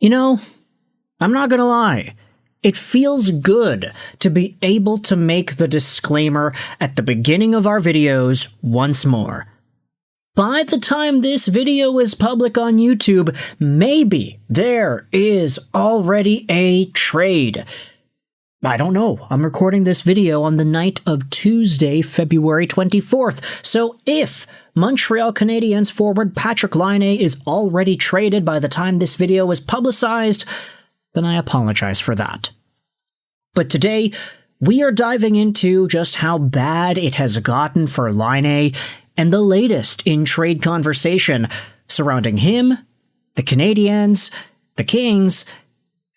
You know, I'm not gonna lie. It feels good to be able to make the disclaimer at the beginning of our videos once more. By the time this video is public on YouTube, maybe there is already a trade. I don't know. I'm recording this video on the night of Tuesday, February 24th. So if Montreal Canadiens forward Patrik Laine is already traded by the time this video is publicized, then I apologize for that. But today, we are diving into just how bad it has gotten for Laine and the latest in trade conversation surrounding him, the Canadiens, the Kings,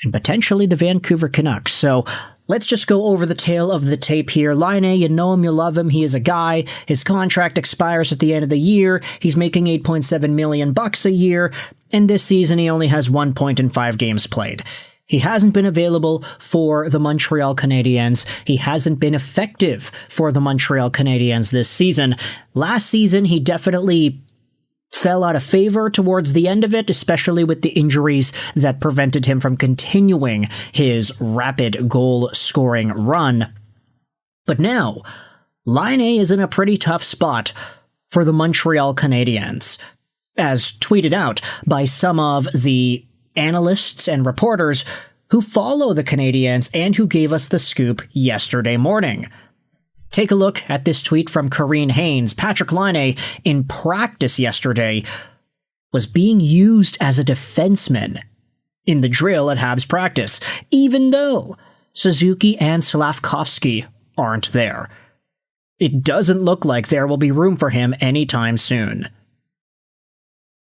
and potentially the Vancouver Canucks. So let's just go over the tail of the tape here. Laine, you know him, you love him. He is a guy. His contract expires at the end of the year. He's making $8.7 million a year, and this season he only has 1 point in 5 games played. He hasn't been available for the Montreal Canadiens. He hasn't been effective for the Montreal Canadiens this season. Last season, he definitely fell out of favor towards the end of it, especially with the injuries that prevented him from continuing his rapid goal-scoring run. But now, Laine is in a pretty tough spot for the Montreal Canadiens, as tweeted out by some of the analysts and reporters who follow the Canadiens and who gave us the scoop yesterday morning. Take a look at this tweet from Karine Haynes. Patrik Laine, in practice yesterday, was being used as a defenseman in the drill at Habs practice, even though Suzuki and Slavkovsky aren't there. It doesn't look like there will be room for him anytime soon.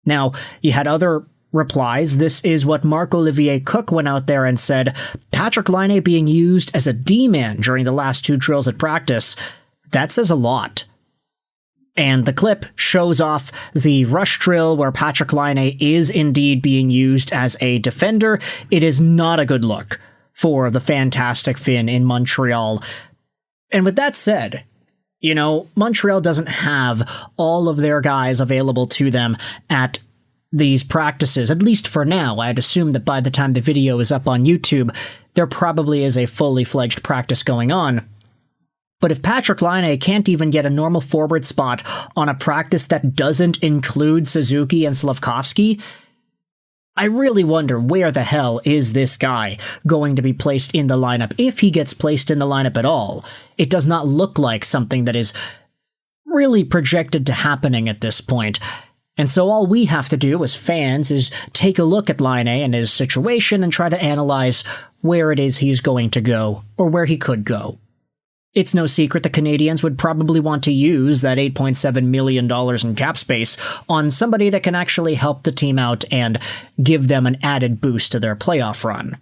Now, you had other replies. This is what Marc-Olivier Cook went out there and said. Patrik Laine being used as a D-man during the last 2 drills at practice. That says a lot. And the clip shows off the rush drill where Patrik Laine is indeed being used as a defender. It is not a good look for the fantastic Finn in Montreal. And with that said, you know, Montreal doesn't have all of their guys available to them at these practices, at least for now. I'd assume that by the time the video is up on YouTube, there probably is a fully fledged practice going on. But if Patrik Laine can't even get a normal forward spot on a practice that doesn't include Suzuki and Slavkovsky, I really wonder where the hell is this guy going to be placed in the lineup, if he gets placed in the lineup at all. It does not look like something that is really projected to happening at this point. And so all we have to do as fans is take a look at Laine and his situation and try to analyze where it is he's going to go, or where he could go. It's no secret the Canadiens would probably want to use that $8.7 million in cap space on somebody that can actually help the team out and give them an added boost to their playoff run.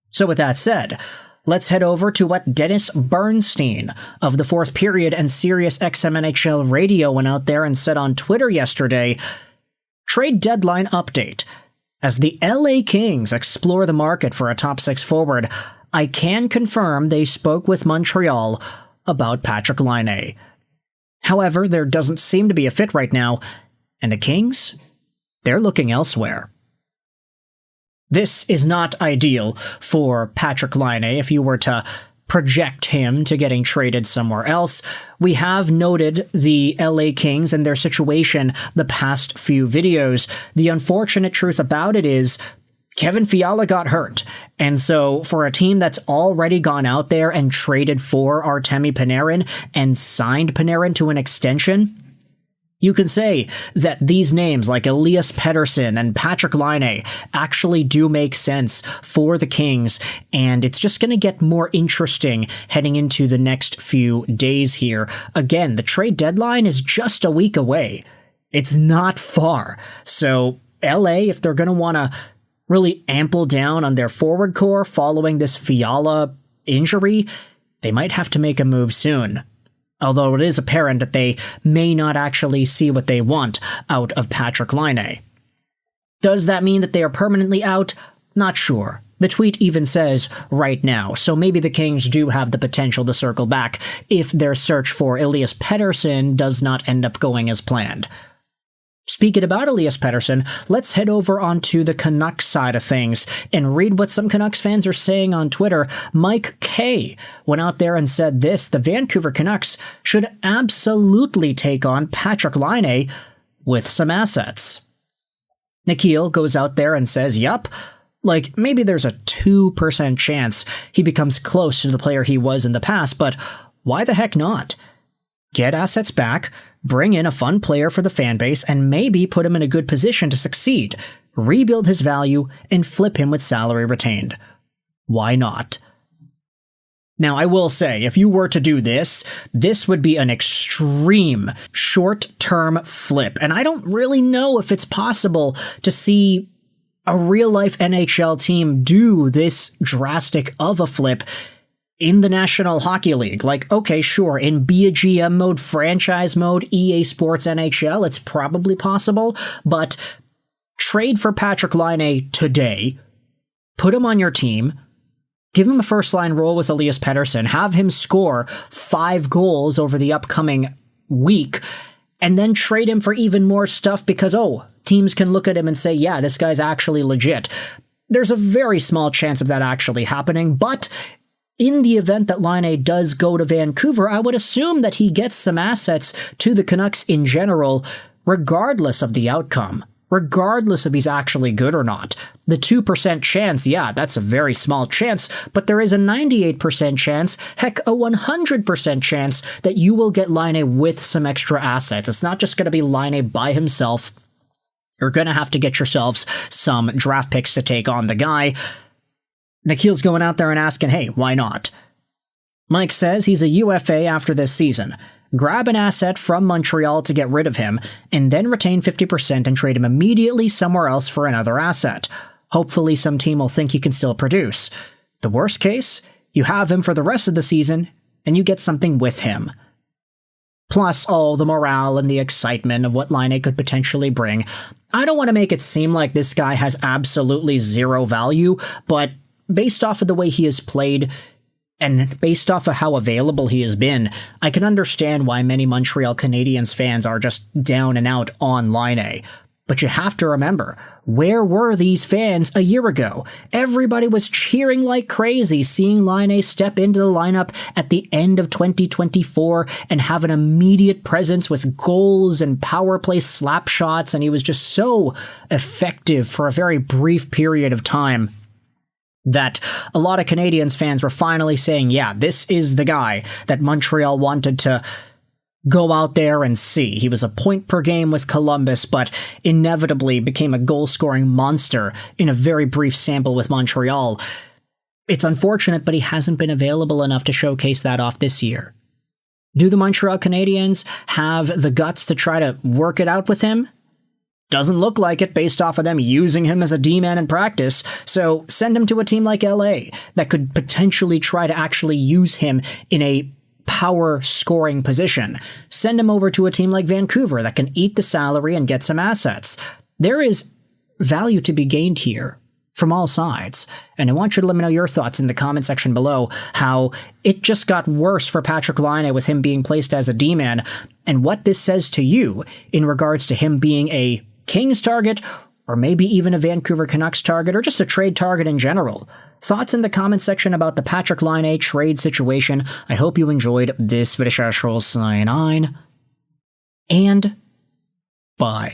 So with that said, let's head over to what Dennis Bernstein of the Fourth Period and Sirius XM NHL Radio went out there and said on Twitter yesterday. Trade deadline update. As the LA Kings explore the market for a top 6 forward, I can confirm they spoke with Montreal about Patrik Laine. However, there doesn't seem to be a fit right now, and the Kings, they're looking elsewhere. This is not ideal for Patrik Laine if you were to project him to getting traded somewhere else. We have noted the LA Kings and their situation the past few videos. The unfortunate truth about it is Kevin Fiala got hurt, and so for a team that's already gone out there and traded for Artemi Panarin and signed Panarin to an extension, you can say that these names like Elias Pettersson and Patrik Laine actually do make sense for the Kings, and it's just going to get more interesting heading into the next few days here. Again, the trade deadline is just a week away. It's not far. So LA, if they're going to want to really ample down on their forward core following this Fiala injury, they might have to make a move soon. Although it is apparent that they may not actually see what they want out of Patrik Laine. Does that mean that they are permanently out? Not sure. The tweet even says right now, so maybe the Kings do have the potential to circle back if their search for Elias Pettersson does not end up going as planned. Speaking about Elias Pettersson, let's head over onto the Canucks side of things and read what some Canucks fans are saying on Twitter. Mike K went out there and said this: the Vancouver Canucks should absolutely take on Patrik Laine with some assets. Nikhil goes out there and says, yup, like maybe there's a 2% chance he becomes close to the player he was in the past, but why the heck not? Get assets back, bring in a fun player for the fan base, and maybe put him in a good position to succeed, rebuild his value, and flip him with salary retained. Why not? Now, I will say, if you were to do this, this would be an extreme short-term flip, and I don't really know if it's possible to see a real-life NHL team do this drastic of a flip in the National Hockey League. Like, okay, sure, in Be a GM mode, franchise mode, EA Sports NHL, it's probably possible, but trade for Patrik Laine today, put him on your team, give him a first-line role with Elias Pettersson, have him score 5 goals over the upcoming week, and then trade him for even more stuff because, teams can look at him and say, yeah, this guy's actually legit. There's a very small chance of that actually happening, but in the event that Laine does go to Vancouver, I would assume that he gets some assets to the Canucks in general, regardless of the outcome, regardless if he's actually good or not. The 2% chance, yeah, that's a very small chance, but there is a 98% chance, heck, a 100% chance that you will get Laine with some extra assets. It's not just going to be Laine by himself. You're going to have to get yourselves some draft picks to take on the guy. Nikhil's going out there and asking, hey, why not? Mike says he's a UFA after this season. Grab an asset from Montreal to get rid of him, and then retain 50% and trade him immediately somewhere else for another asset. Hopefully some team will think he can still produce. The worst case, you have him for the rest of the season, and you get something with him. Plus all the morale and the excitement of what Laine could potentially bring. I don't want to make it seem like this guy has absolutely zero value, but based off of the way he has played, and based off of how available he has been, I can understand why many Montreal Canadiens fans are just down and out on Laine. But you have to remember, where were these fans a year ago? Everybody was cheering like crazy, seeing Laine step into the lineup at the end of 2024 and have an immediate presence with goals and power play slap shots, and he was just so effective for a very brief period of time that a lot of Canadiens fans were finally saying, yeah, this is the guy that Montreal wanted to go out there and see. He was a point per game with Columbus, but inevitably became a goal-scoring monster in a very brief sample with Montreal. It's unfortunate, but he hasn't been available enough to showcase that off this year. Do the Montreal Canadiens have the guts to try to work it out with him? Doesn't look like it based off of them using him as a D-man in practice, so send him to a team like LA that could potentially try to actually use him in a power scoring position. Send him over to a team like Vancouver that can eat the salary and get some assets. There is value to be gained here from all sides, and I want you to let me know your thoughts in the comment section below, how it just got worse for Patrik Laine with him being placed as a D-man, and what this says to you in regards to him being a Kings target, or maybe even a Vancouver Canucks target, or just a trade target in general. Thoughts in the comment section about the Patrik Laine trade situation. I hope you enjoyed this video. Sign on, and bye.